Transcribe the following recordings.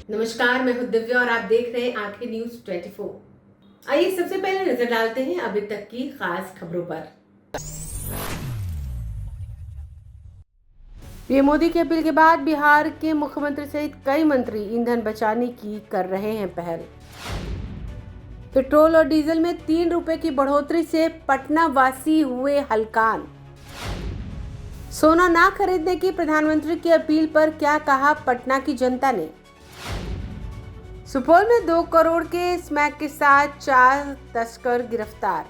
नमस्कार, मैं हूं दिव्या और आप देख रहे हैं आंखें न्यूज 24। आइए सबसे पहले नजर डालते हैं अभी तक की खास खबरों पर। पीएम मोदी की अपील के बाद बिहार के मुख्यमंत्री सहित कई मंत्री ईंधन बचाने की कर रहे हैं पहल। पेट्रोल और डीजल में 3 रुपए की बढ़ोतरी से पटना वासी हुए हलकान। सोना ना खरीदने की प्रधानमंत्री की अपील पर क्या कहा पटना की जनता ने। सुपौल में 2 करोड़ के स्मैक के साथ 4 तस्कर गिरफ्तार।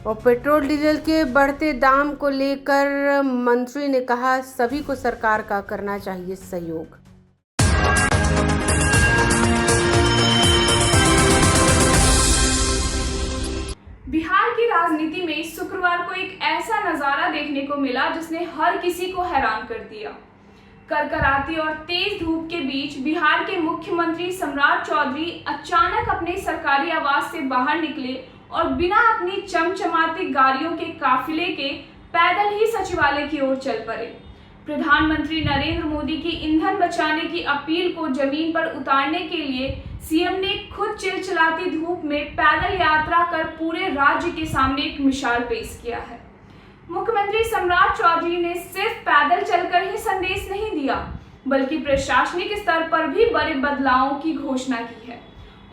और पेट्रोल डीजल के बढ़ते दाम को लेकर मंत्री ने कहा सभी को सरकार का करना चाहिए सहयोग। बिहार की राजनीति में शुक्रवार को एक ऐसा नजारा देखने को मिला जिसने हर किसी को हैरान कर दिया। करकराती और तेज धूप के बीच बिहार के मुख्यमंत्री सम्राट चौधरी अचानक अपने सरकारी आवास से बाहर निकले और बिना अपनी चमचमाती गाड़ियों के काफिले के पैदल ही सचिवालय की ओर चल पड़े। प्रधानमंत्री नरेंद्र मोदी की ईंधन बचाने की अपील को जमीन पर उतारने के लिए सीएम ने खुद चिलचिलाती धूप में पैदल यात्रा कर पूरे राज्य के सामने एक मिसाल पेश किया है। मुख्यमंत्री सम्राट चौधरी ने सिर्फ पैदल चलकर ही संदेश नहीं दिया, बल्कि प्रशासनिक स्तर पर भी बड़े बदलावों की घोषणा की है।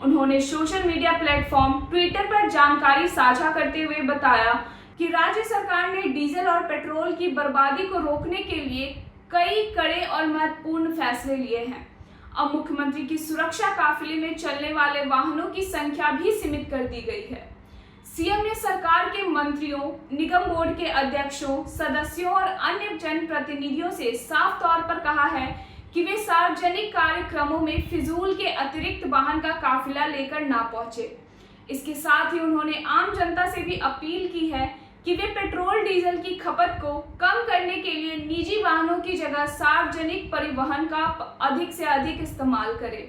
उन्होंने सोशल मीडिया प्लेटफॉर्म ट्विटर पर जानकारी साझा करते हुए बताया कि राज्य सरकार ने डीजल और पेट्रोल की बर्बादी को रोकने के लिए कई कड़े और महत्वपूर्ण फैसले लिए हैं। अब मुख्यमंत्री की सुरक्षा काफिले में चलने वाले वाहनों की संख्या भी सीमित कर दी गई है। सीएम ने सरकार के मंत्रियों, निगम बोर्ड के अध्यक्षों, सदस्यों और अन्य जनप्रतिनिधियों से साफ तौर पर कहा है कि वे सार्वजनिक कार्यक्रमों में फिजूल के अतिरिक्त वाहन का काफिला लेकर ना पहुंचे। इसके साथ ही उन्होंने आम जनता से भी अपील की है कि वे पेट्रोल डीजल की खपत को कम करने के लिए निजी वाहनों की जगह सार्वजनिक परिवहन का अधिक से अधिक इस्तेमाल करें।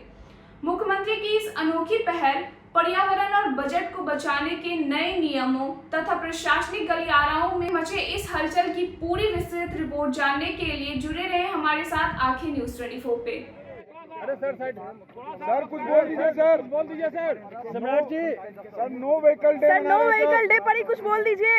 मुख्यमंत्री की इस अनोखी पहल पर्यावरण और बजट को बचाने के नए नियमों तथा प्रशासनिक गलियाराओं में मचे इस हलचल की पूरी विस्तृत रिपोर्ट जानने के लिए जुड़े रहे हमारे साथ आंखें न्यूज 24 पे। अरे सर साइड सर कुछ बोल दीजिए सर, बोल दीजिए sir. Samrat ji sir no vehicle day, sir no vehicle day पर ही कुछ बोल दीजिए।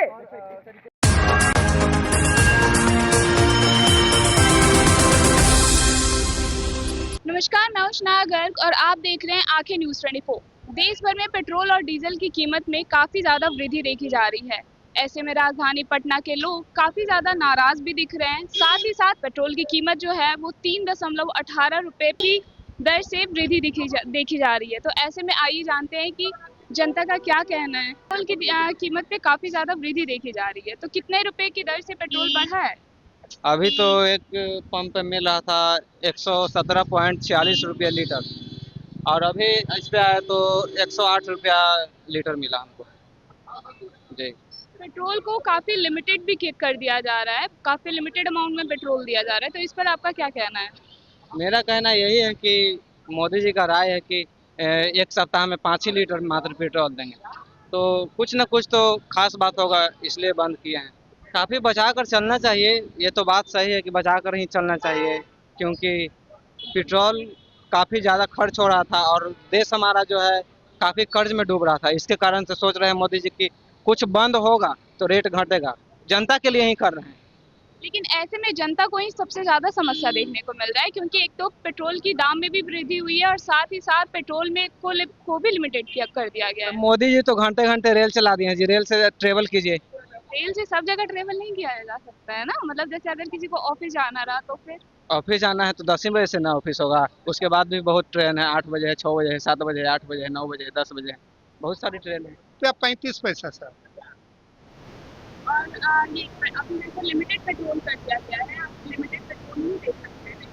नमस्कार, मैं उष्णा गर्ग और आप देख रहे हैं आंखें न्यूज 24। देश भर में पेट्रोल और डीजल की कीमत में काफी ज्यादा वृद्धि देखी जा रही है। ऐसे में राजधानी पटना के लोग काफी ज्यादा नाराज भी दिख रहे हैं। साथ ही साथ पेट्रोल की कीमत जो है वो 3.18 रुपए की दर से वृद्धि देखी जा रही है। तो ऐसे में आइए जानते हैं कि जनता का क्या कहना है। पेट्रोल की कीमत पे काफी ज्यादा वृद्धि देखी जा रही है, तो कितने रुपए की दर से पेट्रोल बढ़ा है? अभी तो एक पंप पे मिल रहा था 117.46 रुपया लीटर और अभी इस पे आया तो 108 रुपया लीटर मिला हमको जी। पेट्रोल को काफी लिमिटेड भी कर दिया जा रहा है, काफी लिमिटेड अमाउंट में पेट्रोल दिया जा रहा है, तो इस पर आपका क्या कहना है? मेरा कहना यही है कि मोदी जी का राय है कि एक सप्ताह में 5 ही लीटर मात्र पेट्रोल देंगे, तो कुछ ना कुछ तो खास बात होगा, इसलिए बंद किए हैं। काफ़ी बचा कर चलना चाहिए, ये तो बात सही है कि बचा कर ही चलना चाहिए, क्योंकि पेट्रोल काफ़ी ज़्यादा खर्च हो रहा था और देश हमारा जो है काफ़ी कर्ज में डूब रहा था। इसके कारण से सोच रहे हैं मोदी जी की कुछ बंद होगा तो रेट घटेगा, जनता के लिए ही कर रहे हैं। लेकिन ऐसे में जनता को ही सबसे ज्यादा समस्या देखने को मिल रहा है, क्योंकि एक तो पेट्रोल की दाम में भी वृद्धि हुई है और साथ ही साथ पेट्रोल में को भी लिमिटेड कर दिया गया है। मोदी जी तो घंटे घंटे रेल चला दिए हैं जी, रेल से ट्रेवल कीजिए। रेल से सब जगह ट्रेवल नहीं किया जा सकता है ना, मतलब जैसे अगर किसी को ऑफिस जाना रहा तो फिर ऑफिस जाना है तो 10 ही बजे से ना ऑफिस होगा, उसके बाद भी बहुत ट्रेन है, 8 बजे है, 6 बजे है, 7 बजे है, 8 बजे है, 9 बजे है, 10 बजे है, बहुत सारी ट्रेन है। क्या 35 पैसा सर? और ये अभी जैसे लिमिटेड पेट्रोल कर दिया गया है, आप लिमिटेड पेट्रोल नहीं दे सकते हैं,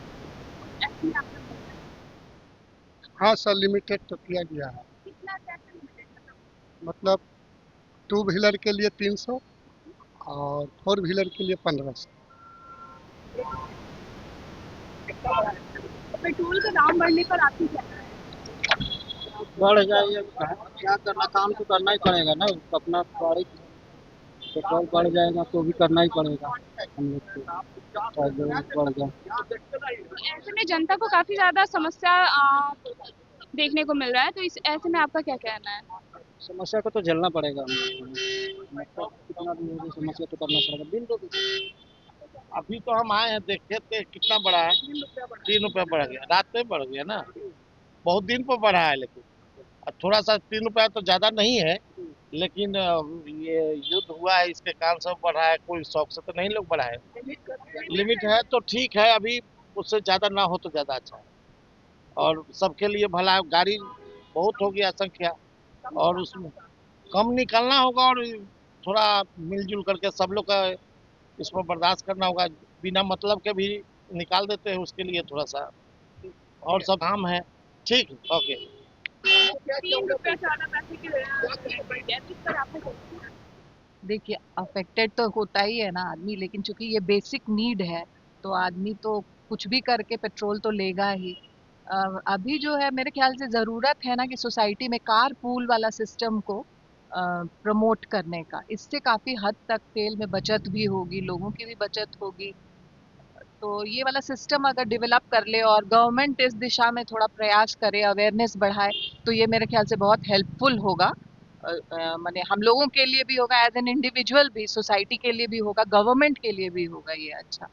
ऐसे में आपका हाँ सर लिमिटेड तो किया गया है, कितना कैसे लिमिटेड मतलब 2 व्हीलर के लिए 300 और 4 व्हीलर के लिए 1500। पेट्रोल का दाम बढ़ने पर आपकी क्या राय है? बढ़ जाइए, क्या करना, काम तो करना ही पड़ेगा ना, अपना गाड़ी पेट्रोल बढ़ जाएगा तो भी करना ही पड़ेगा हम लोग को, चाहे जरूरत पड़ जाए। ऐसे में जनता को काफी ज्यादा समस्या देखने को मिल रहा है, तो इस ऐसे में आपका क्या कहना है? समस्या को तो झेलना पड़ेगा हम लोग को। मतलब कितना भी होगी समस्या तो करना पड़ेगा दिन तो दिन। अभी तो हम आए हैं देखे थे कितना बढ़ा है, 3 रुपया बढ़ गया, रात में बढ़ गया ना, बहुत दिन पर बढ़ा है, लेकिन थोड़ा सा 3 रुपया तो ज्यादा नहीं है, लेकिन ये युद्ध हुआ है इसके कारण सब बढ़ा है, कोई शौक से तो नहीं लोग बढ़ा है। लिमिट है तो ठीक है, अभी उससे ज्यादा ना हो तो ज्यादा अच्छा है, और सबके लिए भला है। गाड़ी बहुत हो गया संख्या, और उसमें कम निकलना होगा, और थोड़ा मिलजुल करके सब लोग का इसमें बर्दाश्त करना होगा। बिना मतलब के भी निकाल देते हैं, उसके लिए थोड़ा सा और सब काम है। ठीक, ओके। 3 रुपया ज्यादा पैसे की बढ़ गया, तो इस पर आपको क्या कहना है? देखिए अफेक्टेड तो होता ही है ना आदमी, लेकिन चूंकि ये बेसिक नीड है तो आदमी तो कुछ भी करके पेट्रोल तो लेगा ही। अभी जो है मेरे ख्याल से ज़रूरत है ना कि सोसाइटी में कार पूल वाला सिस्टम को प्रमोट करने का। इससे काफ़ी हद तक तेल में बचत भी होगी, लोगों की भी बचत होगी। तो ये वाला सिस्टम अगर डेवलप कर ले और गवर्नमेंट इस दिशा में थोड़ा प्रयास करे, अवेयरनेस बढ़ाए, तो ये मेरे ख्याल से बहुत हेल्पफुल होगा। माने हम लोगों के लिए भी होगा, एज एन इंडिविजुअल भी, सोसाइटी के लिए भी होगा, गवर्नमेंट के लिए भी होगा ये अच्छा।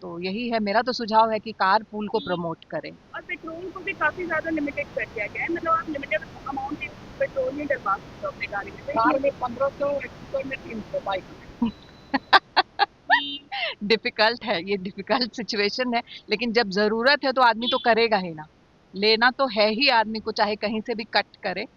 तो यही है, मेरा तो सुझाव है कि कार पूल को प्रमोट करें। और पेट्रोल को भी काफी ज्यादा लिमिटेड कर दिया गया है, मतलब आप लिमिटेड अमाउंट में पेट्रोल नहीं डलवा सकते हो अपनी गाड़ी में। कार में 1500, एक्टिवा में 300, बाइक में। डिफिकल्ट है, ये डिफिकल्ट सिचुएशन है, लेकिन जब ज़रूरत है तो आदमी तो करेगा ही ना। लेना तो है ही आदमी को, चाहे कहीं से भी कट करे।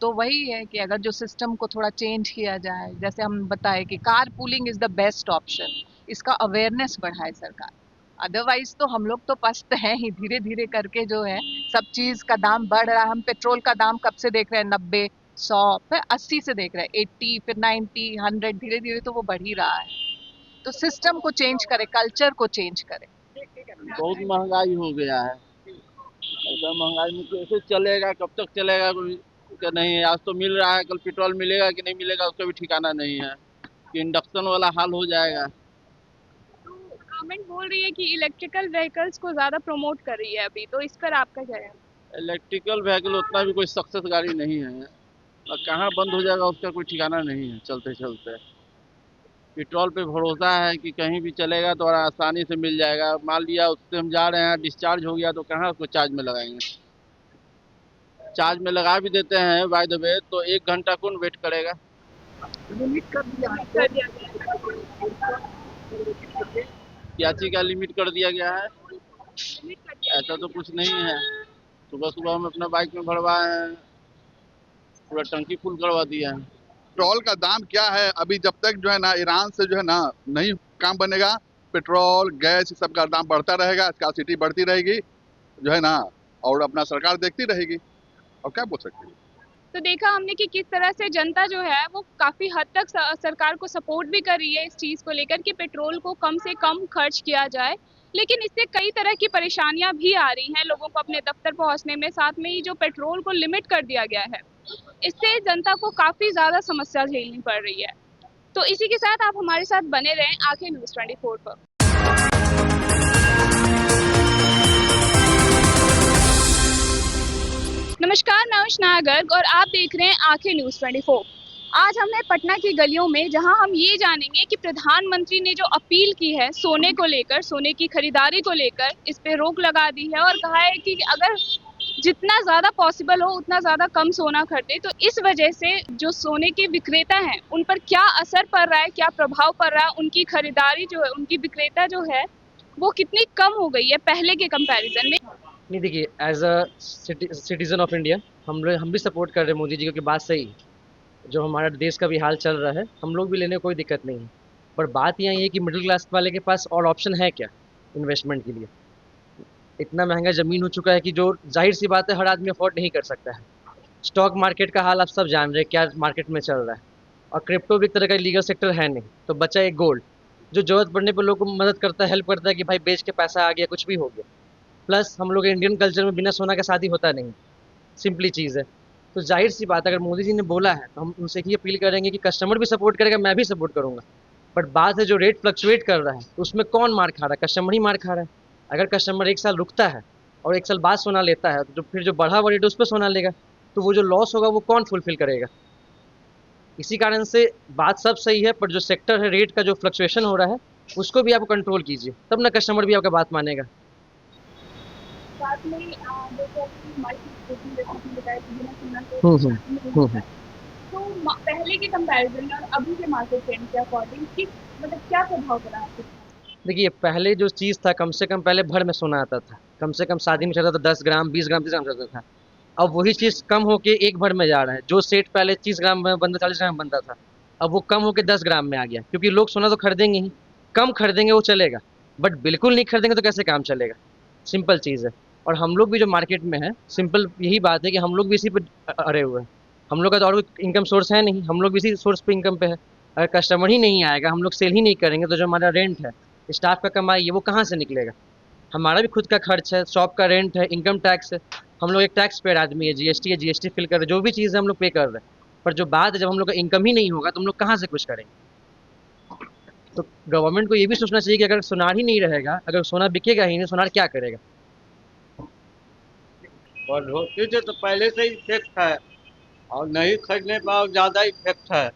तो वही है कि अगर जो सिस्टम को थोड़ा चेंज किया जाए, जैसे हम बताए कि car pooling is the best option, इसका अवेयरनेस बढ़ाए सरकार। अदरवाइज तो हम लोग तो पस्त हैं ही, धीरे धीरे करके जो है सब चीज़ का दाम बढ़ रहा है। हम पेट्रोल का दाम कब से देख रहे हैं, 90, 100, फिर 80 से देख रहे हैं, 80, फिर 90, 100, धीरे धीरे तो वो बढ़ ही रहा है। तो सिस्टम को चेंज करे, कल्चर को चेंज करे। बहुत महंगाई हो गया है, ऐसा महंगाई में कैसे चलेगा, कब तक चलेगा कोई का नहीं है। आज तो मिल रहा है, कल पेट्रोल मिलेगा कि नहीं मिलेगा उसका भी ठिकाना नहीं है, कि इंडक्शन वाला हाल हो जाएगा। तो गवर्नमेंट बोल रही है कि इलेक्ट्रिकल व्हीकल्स को ज्यादा प्रमोट कर रही है अभी, तो इस पर आपका क्या है? इलेक्ट्रिकल व्हीकल उतना भी कोई सक्सेस गाड़ी नहीं है, और कहाँ बंद हो जाएगा उसका कोई ठिकाना नहीं है चलते चलते। पेट्रोल पे भरोसा है कि कहीं भी चलेगा तो आसानी से मिल जाएगा। मान लिया उससे हम जा रहे हैं, डिस्चार्ज हो गया तो कहाँ उसको चार्ज में लगाएंगे। चार्ज में लगा भी देते हैं बाय द वे, तो 1 घंटा कौन वेट करेगा। कर दिया गया है। क्या चीज़ का लिमिट कर दिया गया है, लिमिट कर दिया ऐसा तो कुछ नहीं है। सुबह सुबह हम अपना बाइक में भरवाए हैं, पूरा टंकी फुल करवा दिया है। पेट्रोल का दाम क्या है अभी, जब तक जो है ना ईरान से जो है ना नहीं काम बनेगा, पेट्रोल गैस इस सब का दाम बढ़ता रहेगा, स्कार्सिटी बढ़ती रहेगी जो है ना, और अपना सरकार देखती रहेगी, और क्या बोल सकते हैं। तो देखा हमने कि किस तरह से जनता जो है वो काफ़ी हद तक सरकार को सपोर्ट भी कर रही है इस चीज़ को लेकर कि पेट्रोल को कम से कम खर्च किया जाए, लेकिन इससे कई तरह की परेशानियां भी आ रही हैं लोगों को अपने दफ्तर पहुंचने में। साथ में ही जो पेट्रोल को लिमिट कर दिया गया है, इससे जनता को काफ़ी ज़्यादा समस्या झेलनी पड़ रही है। तो इसी के साथ आप हमारे साथ बने रहें आंखें न्यूज़ 24 पर। नमस्कार, मैं उष्णा गर्ग और आप देख रहे हैं आंखें न्यूज़ 24। आज हम हैं पटना की गलियों में, जहां हम ये जानेंगे कि प्रधानमंत्री ने जो अपील की है सोने को लेकर, सोने की खरीदारी को लेकर, इस पे रोक लगा दी है और कहा है कि अगर जितना ज़्यादा पॉसिबल हो उतना ज़्यादा कम सोना खरीदे। तो इस वजह से जो सोने के विक्रेता हैं उन पर क्या असर पड़ रहा है, क्या प्रभाव पड़ रहा है, उनकी खरीदारी जो है, उनकी विक्रेता जो है वो कितनी कम हो गई है पहले के कंपैरिजन में। नहीं देखिए, as a citizen of India हम भी सपोर्ट कर रहे हैं मोदी जी की बात सही है। जो हमारा देश का भी हाल चल रहा है, हम लोग भी लेने कोई दिक्कत नहीं है, पर बात यहाँ ये है कि मिडिल क्लास वाले के पास और ऑप्शन है क्या इन्वेस्टमेंट के लिए। इतना महंगा ज़मीन हो चुका है कि जो जाहिर सी बात है हर आदमी अफोर्ड नहीं कर सकता है। स्टॉक मार्केट का हाल आप सब जान रहे हैं क्या मार्केट में चल रहा है, और क्रिप्टो भी एक तरह का लीगल सेक्टर है नहीं। तो बचा एक गोल्ड जो ज़रूरत पड़ने पर लोगों को मदद करता है, हेल्प करता है कि भाई बेच के पैसा आ गया, कुछ भी हो गया। प्लस हम लोग इंडियन कल्चर में बिना सोना के शादी होता नहीं, सिंपली चीज़ है। तो जाहिर सी बात है, अगर मोदी जी ने बोला है तो हम उनसे ही अपील करेंगे कि कस्टमर भी सपोर्ट करेगा, मैं भी सपोर्ट करूँगा। बट बात है जो रेट फ्लक्चुएट कर रहा है तो उसमें कौन मार खा रहा है? कस्टमर ही मार खा रहा है। अगर कस्टमर 1 साल रुकता है और 1 साल बाद सोना लेता है तो फिर जो बढ़ा हुआ रेट उस पर सोना लेगा, तो वो जो लॉस होगा वो कौन फुलफिल करेगा? इसी कारण से बात सब सही है, पर जो सेक्टर है, रेट का जो फ्लक्चुएशन हो रहा है उसको भी आप कंट्रोल कीजिए, तब ना कस्टमर भी आपका बात मानेगा। साथ में जैसे आपने मार्केट रेटिंग जैसे कि बताया कि बिना सोना के हम्म, शादी नहीं होता है। तो पहले के कंपैरिजन में और अभी के मार्केट ट्रेंड के अकॉर्डिंग किस मतलब क्या प्रभाव पड़ा आपको? देखिए, पहले जो चीज़ था, कम से कम पहले भर में सोना आता था, कम से कम शादी में चलता था 10 ग्राम, 20 ग्राम, 30 ग्राम चलता था। अब वही चीज़ कम होके 1 भर में जा रहा है। जो सेट पहले 30 ग्राम में बनता, 40 ग्राम में बनता था, अब वो कम होके 10 ग्राम में आ गया, क्योंकि लोग सोना तो खरीदेंगे ही। कम खरीदेंगे वो चलेगा, बट बिल्कुल नहीं खरीदेंगे तो कैसे काम चलेगा? सिंपल चीज़ है। और हम लोग भी जो मार्केट में हैं, सिंपल यही बात है कि हम लोग भी इसी पे अड़े हुए हैं। हम लोग का तो और कोई इनकम सोर्स है नहीं, हम लोग भी इसी सोर्स पे इनकम पे है। अगर कस्टमर ही नहीं आएगा, हम लोग सेल ही नहीं करेंगे, तो जो हमारा रेंट है, स्टाफ का कमाई है, वो कहाँ से निकलेगा? हमारा भी खुद का खर्च है, शॉप का रेंट है, इनकम टैक्स है। हम लोग एक टैक्स पेयर आदमी है, जीएसटी है, जीएसटी फिल कर रहे हैं, जो भी चीज़ है हम लोग पे कर रहे हैं। पर जो बात है, जब हम लोग का इनकम ही नहीं होगा तो हम लोग कहाँ से कुछ करेंगे? तो गवर्नमेंट को ये भी सोचना चाहिए कि अगर सोनार ही नहीं रहेगा, अगर सोना बिकेगा ही नहीं, सोनार क्या करेगा? बढ़ोतरी से तो पहले से ही इफेक्ट है और नहीं खरीदने पर ज़्यादा इफेक्ट है।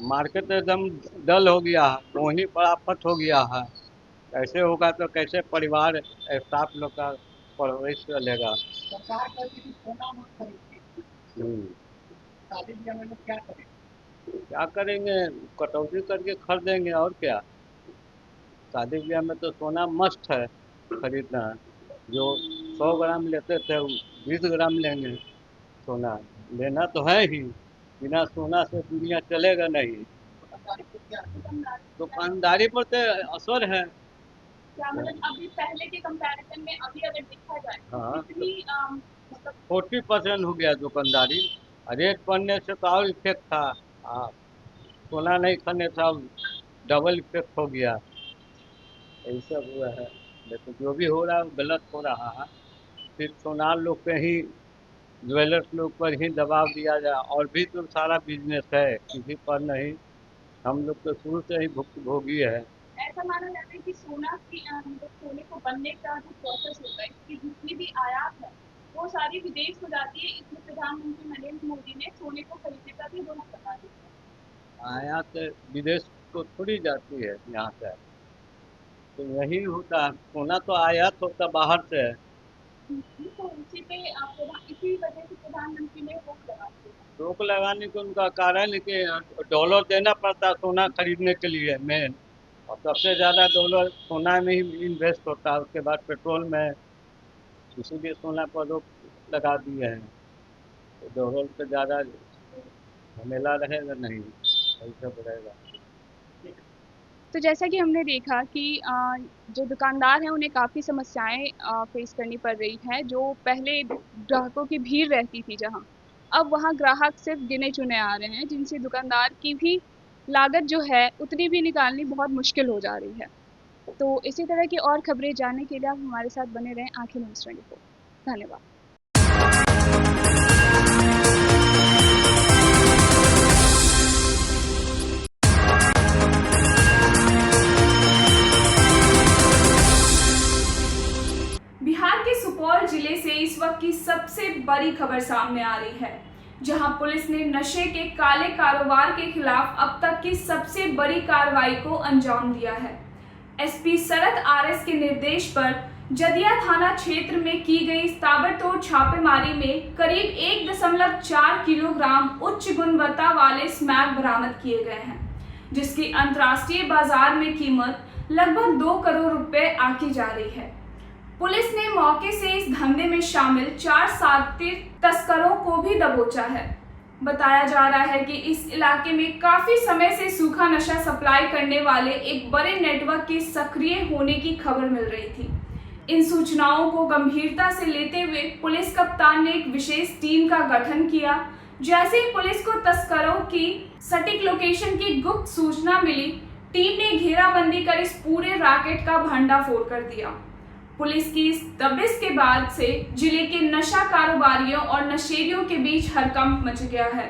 मार्केट एकदम डल हो गया है, मोहिनी पड़ापट हो गया है। ऐसे होगा तो कैसे परिवार स्टाफ लोग का परवरिश चलेगा? हम्म, क्या करेंगे? कटौती करके खरीदेंगे और क्या। शादी ब्याह में तो सोना मस्ट है खरीदना। जो 100 ग्राम लेते थे वो 20 ग्राम लेंगे। सोना लेना तो है ही, बिना सोना से दुनिया चलेगा नहीं। दुकानदारी पर तो असर है। क्या मतलब अभी पहले के कंपैरिजन में अभी अगर देखा जाए हाँ, कितनी मतलब 40% हो गया दुकानदारी। रेट बढ़ने से तो और इफेक्ट था। हाँ, सोना नहीं खरीदने से अब डबल इफेक्ट हो गया। यही सब हुआ है। लेकिन जो भी हो रहा है वो गलत हो रहा है। सिर्फ सोनार लोग पे ही, ज्वेलर्स लोग पर ही दबाव दिया जाए, और भी तो सारा बिजनेस है, किसी पर नहीं। हम लोग तो शुरू से ही भुक्तभोगी है। ऐसा माना जाता है कि सोना की मतलब सोने को बनने का जो प्रोसेस होता है इसकी जितनी भी आयात है वो सारी विदेश को जाती है। इसमें प्रधानमंत्री नरेंद्र मोदी ने सोने को खरीदने का भी रोक लगा दिया। आयात विदेश को थोड़ी जाती है यहाँ से। तो यही होता है, सोना तो आयात होता बाहर से है। तो इसी पे इसी वजह से प्रधानमंत्री ने रोक लगा दी। रोक लगाने का उनका कारण है कि डॉलर देना पड़ता है सोना खरीदने के लिए मेन, और सबसे ज़्यादा डॉलर सोना में ही इन्वेस्ट होता है, उसके बाद पेट्रोल में। इसीलिए सोना पर रोक लगा दिए हैं। तो डॉलर पे ज़्यादा झमेला रहेगा नहीं, यही सब रहेगा। तो जैसा कि हमने देखा कि जो दुकानदार हैं उन्हें काफ़ी समस्याएं फेस करनी पड़ रही हैं। जो पहले ग्राहकों की भीड़ रहती थी जहां, अब वहां ग्राहक सिर्फ गिने चुने आ रहे हैं, जिनसे दुकानदार की भी लागत जो है उतनी भी निकालनी बहुत मुश्किल हो जा रही है। तो इसी तरह की और खबरें जानने के लिए आप हमारे साथ बने रहें आंखें न्यूज़ 24। धन्यवाद। बिहार के सुपौल जिले से इस वक्त की सबसे बड़ी खबर सामने आ रही है, जहां पुलिस ने नशे के काले कारोबार के खिलाफ अब तक की सबसे बड़ी कार्रवाई को अंजाम दिया है। एसपी शरद आरएस के निर्देश पर जदिया थाना क्षेत्र में की गई ताबड़तोड़ छापेमारी में करीब 1.4 किलोग्राम उच्च गुणवत्ता वाले स्मैक बरामद किए गए हैं, जिसकी अंतर्राष्ट्रीय बाजार में कीमत लगभग 2 करोड़ रुपए आंकी जा रही है। पुलिस ने मौके से इस धंधे में शामिल 4 शातिर तस्करों को भी दबोचा है। बताया जा रहा है कि इस इलाके में काफी समय से सूखा नशा सप्लाई करने वाले एक बड़े नेटवर्क के सक्रिय होने की खबर मिल रही थी। इन सूचनाओं को गंभीरता से लेते हुए पुलिस कप्तान ने एक विशेष टीम का गठन किया। जैसे ही पुलिस को तस्करों की सटीक लोकेशन की गुप्त सूचना मिली, टीम ने घेराबंदी कर इस पूरे रैकेट का भंडाफोड़ कर दिया। पुलिस की इस दबिश के बाद से जिले के नशा कारोबारियों और नशेड़ियों के बीच हड़कंप मच गया है।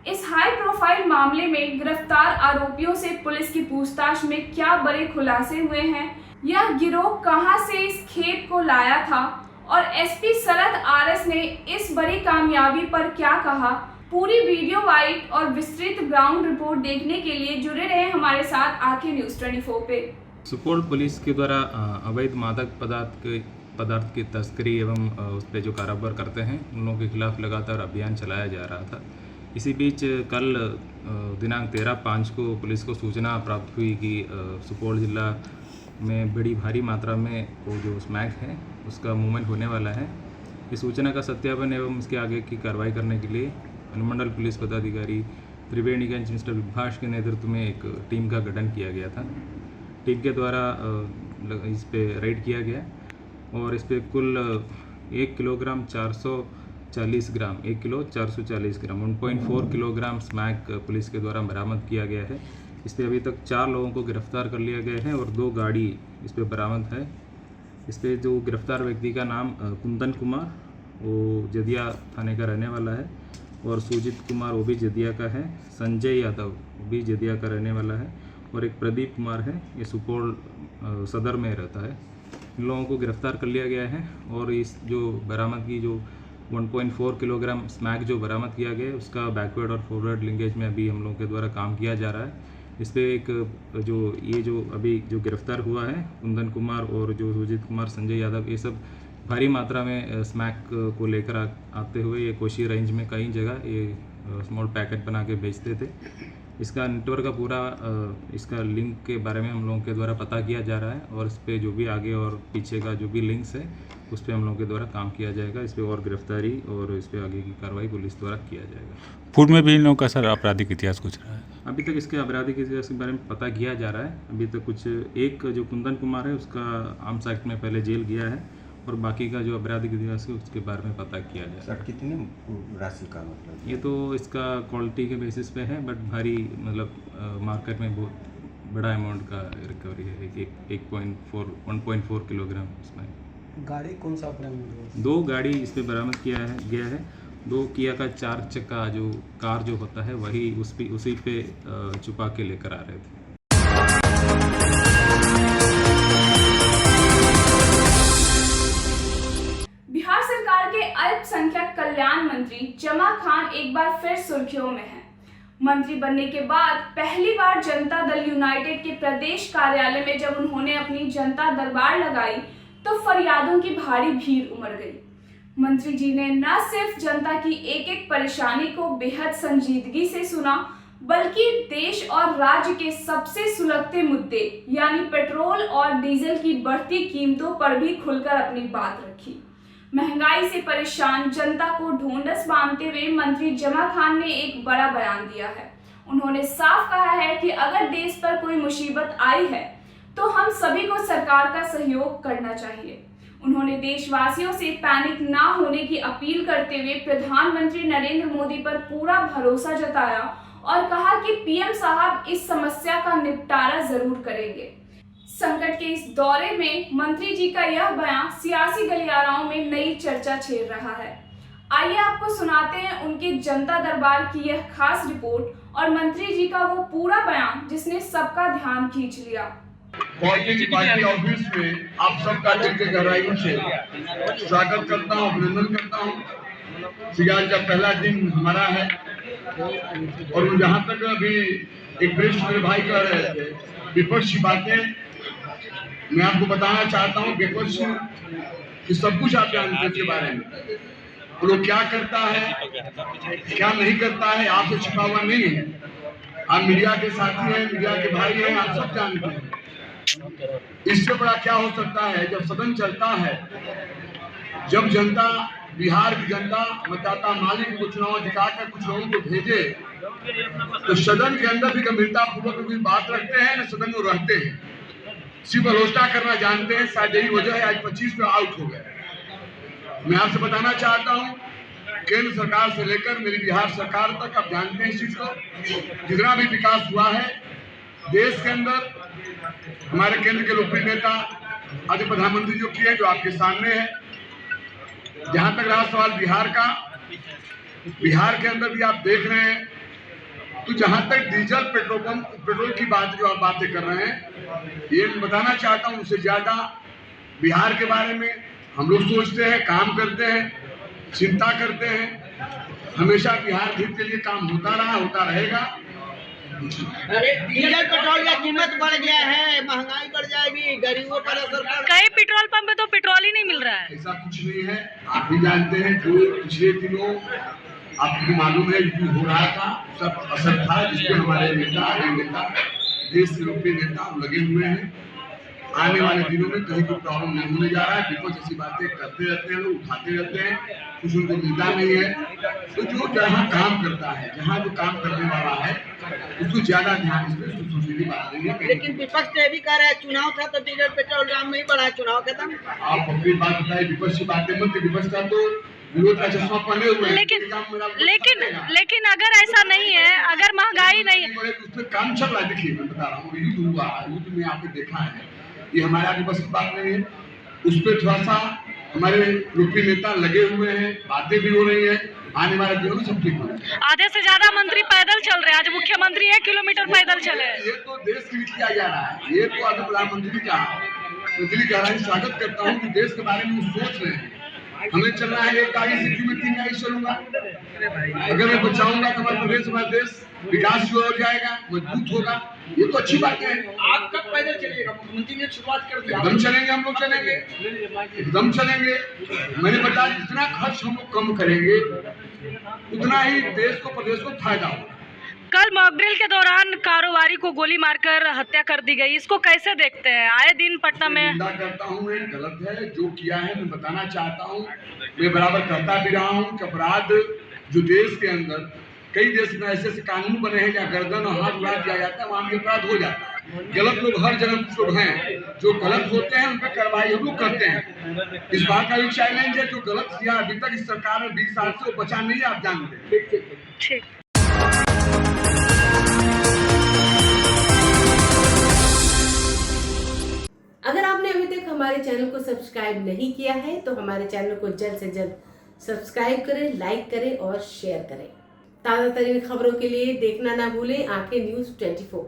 इस हाई प्रोफाइल मामले में गिरफ्तार आरोपियों से पुलिस की पूछताछ में क्या बड़े खुलासे हुए हैं, यह गिरोह कहां से इस खेप को लाया था और एसपी शरद आरएस ने इस बड़ी कामयाबी पर क्या कहा, पूरी वीडियो वाइट और विस्तृत ग्राउंड रिपोर्ट देखने के लिए जुड़े रहे हमारे साथ आके न्यूज़ 24 पे। सुपौल पुलिस के द्वारा अवैध मादक पदार्थ की तस्करी एवं उस पर जो कारोबार करते हैं उन लोगों के खिलाफ लगातार अभियान चलाया जा रहा था। इसी बीच कल दिनांक 13/5 को पुलिस को सूचना प्राप्त हुई कि सुपौल जिला में बड़ी भारी मात्रा में वो जो स्मैक है उसका मूवमेंट होने वाला है। इस सूचना का सत्यापन एवं इसके आगे की कार्रवाई करने के लिए अनुमंडल पुलिस पदाधिकारी त्रिवेणीगंज मिस्टर विभाष के नेतृत्व में एक टीम का गठन किया गया था। टीम के द्वारा इस पे रेड किया गया और इस पे कुल 1 किलोग्राम 440 ग्राम 1 किलो 440 ग्राम 1.4 किलोग्राम स्मैक पुलिस के द्वारा बरामद किया गया है। इस पे अभी तक 4 लोगों को गिरफ्तार कर लिया गया है और 2 गाड़ी इस पे बरामद है। इस पे जो गिरफ्तार व्यक्ति का नाम कुंदन कुमार, वो जदिया थाने का रहने वाला है, और सुजीत कुमार वो भी जदिया का है। संजय यादव वो भी जदिया का रहने वाला है और एक प्रदीप कुमार है, ये सुपौल सदर में रहता है। इन लोगों को गिरफ्तार कर लिया गया है और इस जो बरामद की जो 1.4 किलोग्राम स्मैक जो बरामद किया गया है उसका बैकवर्ड और फॉरवर्ड लिंकेज में अभी हम लोगों के द्वारा काम किया जा रहा है। इस पर एक जो अभी जो गिरफ्तार हुआ है कुंदन कुमार और जो सुजीत कुमार, संजय यादव, ये सब भारी मात्रा में स्मैक को लेकर आते हुए ये कोशी रेंज में कई जगह ये स्मॉल पैकेट बना के बेचते थे। इसका नेटवर्क का पूरा इसका लिंक के बारे में हम लोगों के द्वारा पता किया जा रहा है और इस पर जो भी आगे और पीछे का जो भी लिंक्स है उस पर हम लोगों के द्वारा काम किया जाएगा। इस पर और गिरफ्तारी और इस पर आगे की कार्रवाई पुलिस द्वारा किया जाएगा। पूर्व में भी इन लोगों का सर आपराधिक इतिहास कुछ रहा है? अभी तक इसके आपराधिक इतिहास के बारे में पता किया जा रहा है। अभी तक कुछ एक जो कुंदन कुमार है उसका आर्म्स एक्ट में पहले जेल गया है और बाकी का जो आपराधिक इतिहास है उसके बारे में पता किया जाए। सर कितनी राशि का मतलब? ये तो इसका क्वालिटी के बेसिस पे है, बट भारी मतलब मार्केट में बहुत बड़ा अमाउंट का रिकवरी है। 1.4 किलोग्राम इसमें। गाड़ी कौन सा अपना? 2 गाड़ी इस पर बरामद गया है। 2 किया का 4 चक्का जो कार जो होता है वही उसी पे छुपा के लेकर आ रहे थे। बिहार सरकार के अल्पसंख्यक कल्याण मंत्री जमा खान एक बार फिर सुर्खियों में हैं। मंत्री बनने के बाद पहली बार जनता दल यूनाइटेड के प्रदेश कार्यालय में जब उन्होंने अपनी जनता दरबार लगाई तो फरियादों की भारी भीड़ उमड़ गई। मंत्री जी ने न सिर्फ जनता की एक एक परेशानी को बेहद संजीदगी से सुना, बल्कि देश और राज्य के सबसे सुलगते मुद्दे यानी पेट्रोल और डीजल की बढ़ती कीमतों पर भी खुलकर अपनी बात रखी। महंगाई से परेशान जनता को ढूंढस बांधते हुए मंत्री जमा खान ने एक बड़ा बयान दिया है। उन्होंने साफ कहा है कि अगर देश पर कोई मुसीबत आई है तो हम सभी को सरकार का सहयोग करना चाहिए। उन्होंने देशवासियों से पैनिक ना होने की अपील करते हुए प्रधानमंत्री नरेंद्र मोदी पर पूरा भरोसा जताया और कहा कि पीएम साहब इस समस्या का निपटारा जरूर करेंगे। संकट के इस दौरे में मंत्री जी का यह बयान सियासी गलियाराओं में नई चर्चा छेड़ रहा है। आइए आपको सुनाते हैं उनके जनता दरबार की यह खास रिपोर्ट और मंत्री जी का वो पूरा बयान जिसने सबका ध्यान खींच लिया। पार्टी ऑफिस में आप सबका दिल के गहराइयों से स्वागत करता हूँ, अभिनंदन करता हूँ। सियाज का पहला दिन हमारा है और जहाँ तक अभी एक वरिष्ठ मेरे भाई कह रहे थे विपक्ष की बातें, मैं आपको बताना चाहता हूँ विपक्ष कि सब कुछ आप जानते हैं इसके बारे में। वो लोग क्या करता है क्या नहीं करता है आपसे छिपा हुआ नहीं है। आप मीडिया के साथी हैं, मीडिया के भाई हैं, आप सब जानते हैं। इससे बड़ा क्या हो सकता है जब सदन चलता है, जब जनता, बिहार की जनता मतदाता मालिक को चुनाव जिताकर कुछ लोगों को भेजे तो सदन के अंदर भी गंभीरता पूर्वक कोई बात रखते हैं, न सदन में रहते हैं, सिर्फ आलोचना करना जानते हैं। शायद यही वजह है आज 25 पे आउट हो गए। मैं आपसे बताना चाहता हूँ केंद्र सरकार से लेकर मेरी बिहार सरकार तक, आप जानते हैं इस चीज को, जितना भी विकास हुआ है देश के अंदर, हमारे केंद्र के लोकप्रिय नेता आज प्रधानमंत्री जो किए, जो आपके सामने है। जहां तक रहा सवाल बिहार का, बिहार के अंदर भी आप देख रहे हैं, तो जहां तक डीजल पेट्रोल की बात जो आप बातें कर रहे हैं, ये मैं बताना चाहता हूं, उससे ज्यादा बिहार के बारे में हम लोग सोचते हैं, काम करते हैं, चिंता करते हैं। हमेशा बिहार हित के लिए काम होता रहा, होता रहेगा। डीजल पेट्रोल का कीमत बढ़ गया है, महंगाई बढ़ जाएगी, गरीबों पर असर पड़। कई पेट्रोल पंप पे तो पेट्रोल ही नहीं मिल रहा है। ऐसा कुछ नहीं है, आप भी जानते हैं। जो पिछले दिनों आपको मालूम है जो हो रहा था, सब असर था, जिसपे हमारे नेता देश के लोकप्रिय नेता लगे हुए हैं। आने वाले दिनों में कहीं कोई प्रॉब्लम नहीं होने जा रहा है। विपक्ष ऐसी बातें करते रहते हैं, लोग उठाते रहते हैं, कुछ उनको मिलता नहीं है। तो जो जहाँ काम करता है, जहाँ जो काम करने वाला है, उसको ज्यादा ध्यान इसमें सोचने की बात नहीं है। लेकिन विपक्ष ये भी कह रहा है चुनाव था तो डीजल पेट्रोल दाम नहीं बढ़ा, चुनाव खत्म। आप अपनी बात बताए, विपक्ष की बातें मत। विपक्ष का तो विरोध का चश्मा पहने हुए हैं। लेकिन अगर ऐसा नहीं है, अगर महंगाई नहीं, उसमें काम चल रहा है। देखिए मैं बता रहा हूँ, युद्ध हुआ, युद्ध में आपने देखा है, ये हमारे आगे बस की बात नहीं है। उस पर थोड़ा सा हमारे लोकप्रिय नेता लगे हुए हैं, बातें भी हो रही है। आने वाले दिनों में सब ठीक होगा। आधे से ज्यादा मंत्री पैदल चल रहे हैं। आज मुख्यमंत्री 1 किलोमीटर पैदल चले। ये तो देश के लिए किया जा रहा है। ये तो आज प्रधानमंत्री का दिल्ली गहराई स्वागत करता हूँ कि देश के बारे में वो सोच रहे हैं। हमें चलना है एक गाड़ी से, क्यों मैं 3 गाड़ी चलूंगा? अगर मैं बचाऊंगा तो हमारा प्रदेश, हमारा देश विकास जो हो जाएगा, मजबूत होगा। ये तो अच्छी बात है। आप कब पैदल चलिएगा? मुख्यमंत्री ने शुरुआत कर दी। एकदम चलेंगे, हम लोग चलेंगे, एकदम चलेंगे। मैंने बताया जितना खर्च हम लोग कम करेंगे, उतना ही देश को, प्रदेश को फायदा होगा। कल मॉकड्रिल के दौरान कारोबारी को गोली मारकर हत्या कर दी गई, इसको कैसे देखते हैं? आए दिन पटना में निंदा करता हूँ, ये गलत है जो किया है। मैं बताना चाहता हूँ, मैं बराबर कहता भी रहा हूँ कि अपराध जो देश के अंदर, कई देश में ऐसे ऐसे कानून बने हैं जहाँ गर्दन और हाथ उड़ा दिया जाता है, वहाँ भी अपराध हो जाता है। गलत लोग हर जगह कुछ लोग हैं जो गलत होते हैं, उन पर कार्रवाई हम लोग करते हैं। इस बात का भी चैलेंज है, जो गलत किया अभी तक इस सरकार ने 20 साल से वो बचा नहीं है, आप जानते हैं। ठीक। अगर आपने अभी तक हमारे चैनल को सब्सक्राइब नहीं किया है तो हमारे चैनल को जल्द से जल्द सब्सक्राइब करें, लाइक करें और शेयर करें। ताज़ा तरीन खबरों के लिए देखना ना भूलें आंखें न्यूज़ 24।